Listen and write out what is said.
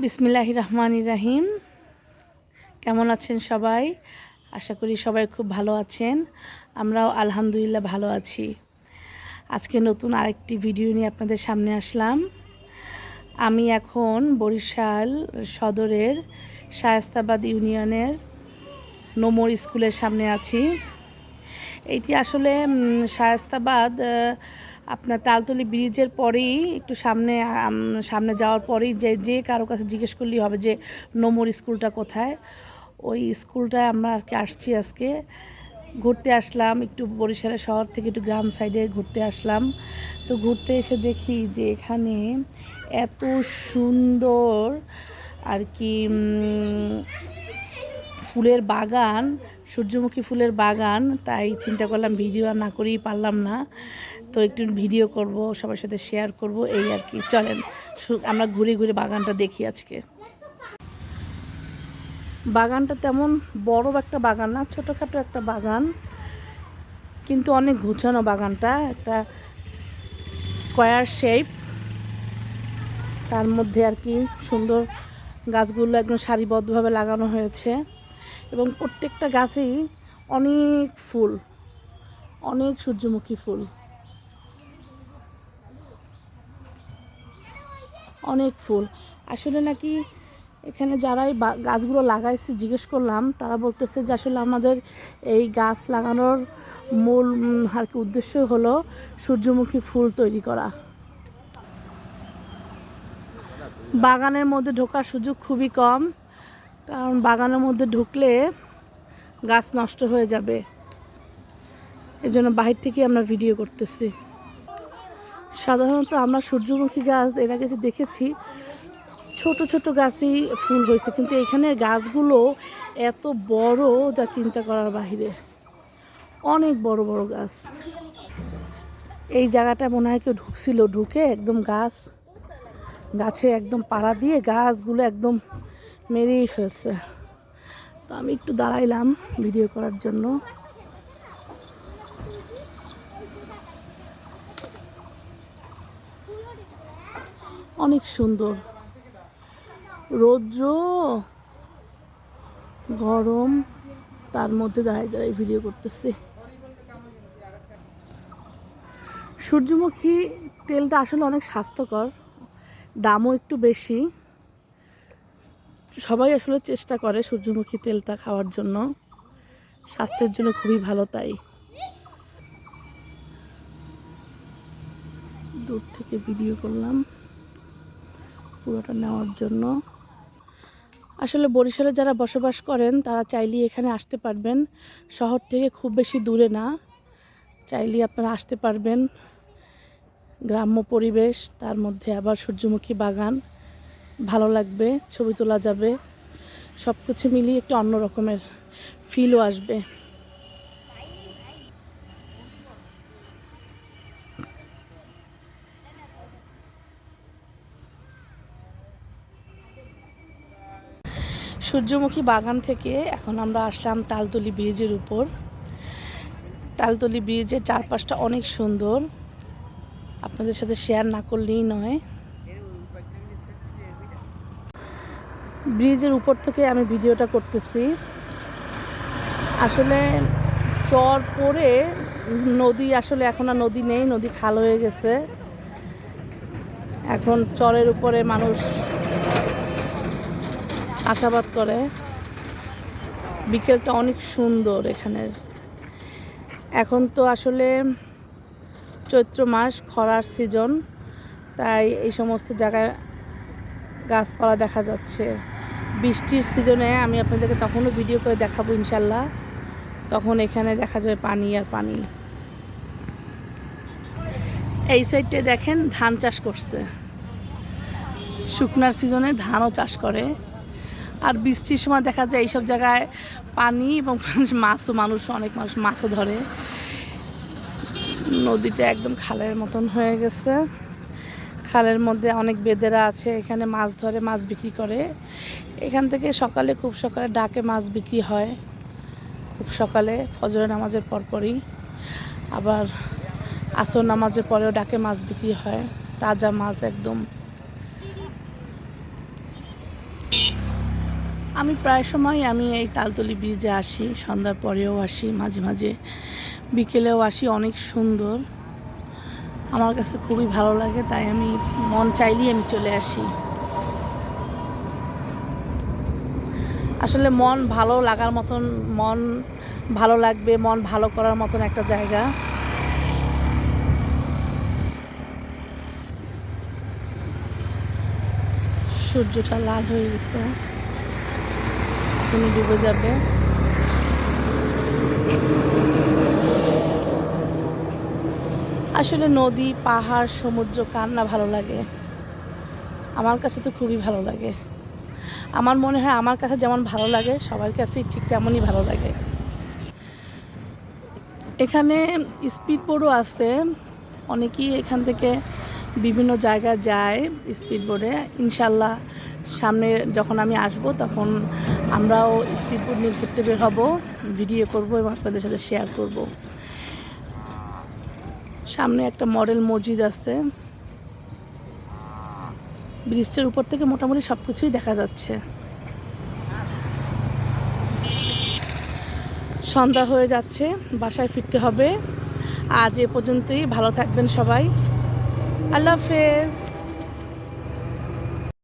বিসমিল্লাহির রহমানির রহিম। কেমন আছেন সবাই? আশা করি সবাই খুব ভালো আছেন। আমরাও আলহামদুলিল্লাহ ভালো আছি। আজকে নতুন আরেকটি ভিডিও নিয়ে আপনাদের সামনে আসলাম। আমি এখন বরিশাল সদরের শায়েস্তাবাদ ইউনিয়নের নোমর স্কুলের সামনে আছি। এইটি আসলে শায়েস্তাবাদ আপনার তালতলি ব্রিজের পরেই একটু সামনে যাওয়ার পরেই যে কারো কাছে জিজ্ঞেস করলেই হবে যে নোমর স্কুলটা কোথায়। ওই স্কুলটায় আমরা আর কি আসছি। আজকে ঘুরতে আসলাম, একটু বরিশালের শহর থেকে একটু গ্রাম সাইডে ঘুরতে আসলাম। তো ঘুরতে এসে দেখি যে এখানে এত সুন্দর আর কি ফুলের বাগান, সূর্যমুখী ফুলের বাগান। তাই চিন্তা করলাম ভিডিও আর না করেই পারলাম না, তো একটু ভিডিও করব, সবার সাথে শেয়ার করব, এই আর কি। চলেন আমরা ঘুরে ঘুরে বাগানটা দেখি আজকে। বাগানটা তেমন বড় একটা বাগান না, ছোটোখাটো একটা বাগান, কিন্তু অনেক গুছানো বাগানটা। একটা স্কোয়ার শেপ, তার মধ্যে আর কি সুন্দর গাছগুলো একদম সারিবদ্ধভাবে লাগানো হয়েছে এবং প্রত্যেকটা গাছেই অনেক ফুল, অনেক সূর্যমুখী ফুল, অনেক ফুল। আসলে নাকি এখানে যারাই গাছগুলো লাগাইছে জিজ্ঞেস করলাম, তারা বলতেছে যে আসলে আমাদের এই গাছ লাগানোর মূল আর কি উদ্দেশ্য হলো সূর্যমুখী ফুল তৈরি করা। বাগানের মধ্যে ঢোকার সুযোগ খুবই কম, কারণ বাগানের মধ্যে ঢুকলে গাছ নষ্ট হয়ে যাবে। এজন্য বাহির থেকে আমরা ভিডিও করতেছি। সাধারণত আমরা সূর্যমুখী গাছ এর আগে যে দেখেছি ছোট ছোট গাছেই ফুল হয়েছে, কিন্তু এখানের গাছগুলো এত বড় যা চিন্তা করার বাহিরে, অনেক বড় বড় গাছ। এই জায়গাটা মনে হয় কেউ ঢুকছিল, ঢুকে একদম গাছে একদম পাড়া দিয়ে গাছগুলো একদম মেরেই ফেলছে। তো আমি একটু দাঁড়াইলাম ভিডিও করার জন্য। অনেক সুন্দর, রৌদ্র গরম, তার মধ্যে দাঁড়াই দাঁড়াই ভিডিও করতেছি। সূর্যমুখী তেলটা আসলে অনেক স্বাস্থ্যকর, দামও একটু বেশি। সবাই আসলে চেষ্টা করে সূর্যমুখী তেলটা খাওয়ার জন্য, স্বাস্থ্যের জন্য খুবই ভালো। তাই দূর থেকে ভিডিও করলাম পুরোটা নেওয়ার জন্য। আসলে বরিশালে যারা বসবাস করেন তারা চাইলেই এখানে আসতে পারবেন, শহর থেকে খুব বেশি দূরে না, চাইলেই আপনারা আসতে পারবেন। গ্রাম্য পরিবেশ, তার মধ্যে আবার সূর্যমুখী বাগান, ভালো লাগবে, ছবি তোলা যাবে, সব কিছু মিলিয়ে একটু অন্য রকমের ফিলও আসবে। সূর্যমুখী বাগান থেকে এখন আমরা আসলাম তালতলি ব্রিজের উপর। তালতলি ব্রিজের চারপাশটা অনেক সুন্দর, আপনাদের সাথে শেয়ার না করলেই নয়। ব্রিজের উপর থেকে আমি ভিডিওটা করতেছি। আসলে চর পড়ে নদী, আসলে এখন আর নদী নেই, নদী খাল হয়ে গেছে। এখন চরের উপরে মানুষ চাষাবাদ করে। বিকেলটা অনেক সুন্দর এখানের। এখন তো আসলে চৈত্র মাস, খরার সিজন, তাই এই সমস্ত জায়গায় গাছপালা দেখা যাচ্ছে। বৃষ্টির সিজনে আমি আপনাদেরকে তখনও ভিডিও করে দেখাবো ইনশাল্লাহ, তখন এখানে দেখা যাবে পানি আর পানি। এই সাইডে দেখেন ধান চাষ করছে, শুকনার সিজনে ধানও চাষ করে। আর বৃষ্টির সময় দেখা যায় এইসব জায়গায় পানি এবং মানুষ অনেক মানুষ মাছও ধরে। নদীটা একদম খালের মতন হয়ে গেছে, খালের মধ্যে অনেক বেদেরা আছে, এখানে মাছ ধরে, মাছ বিক্রি করে। এখান থেকে সকালে, খুব সকালে ডাকে মাছ বিক্রি হয়, খুব সকালে ফজরের নামাজের পরপরই, আবার আসর নামাজের পরেও ডাকে মাছ বিক্রি হয়। তাজা মাছ একদম। আমি প্রায় সময় এই তালতলি ব্রিজে আসি, সন্ধ্যার পরেও আসি, মাঝে মাঝে বিকেলেও আসি। অনেক সুন্দর, আমার কাছে খুবই ভালো লাগে, তাই আমি মন চাইলেই আমি চলে আসি। আসলে মন ভালো লাগার মতন, মন ভালো লাগবে, মন ভালো করার মতন একটা জায়গা। সূর্যটা লাল হয়ে গেছে, এখনই ডুবে যাবে। আসলে নদী, পাহাড়, সমুদ্র কার না ভালো লাগে? আমার কাছে তো খুবই ভালো লাগে। আমার মনে হয় আমার কাছে যেমন ভালো লাগে সবার কাছেই ঠিক তেমনই ভালো লাগে। এখানে স্পিড বোটও আছে, অনেকেই এখান থেকে বিভিন্ন জায়গায় যায় স্পিড বোটে। ইনশাল্লাহ সামনে যখন আমি আসব তখন আমরাও স্পিড বোট নিয়ে ঘুরতে বের হব, ভিডিও করব এবং আপনাদের সাথে শেয়ার করব। সামনে একটা মডেল মসজিদ আছে, ব্রিজটার উপর থেকে মোটামুটি সব কিছুই দেখা যাচ্ছে। সন্ধ্যা হয়ে যাচ্ছে, বাসায় ফিরতে হবে। আজ এ পর্যন্তই, ভালো থাকবেন সবাই, আল্লাহ হাফেজ।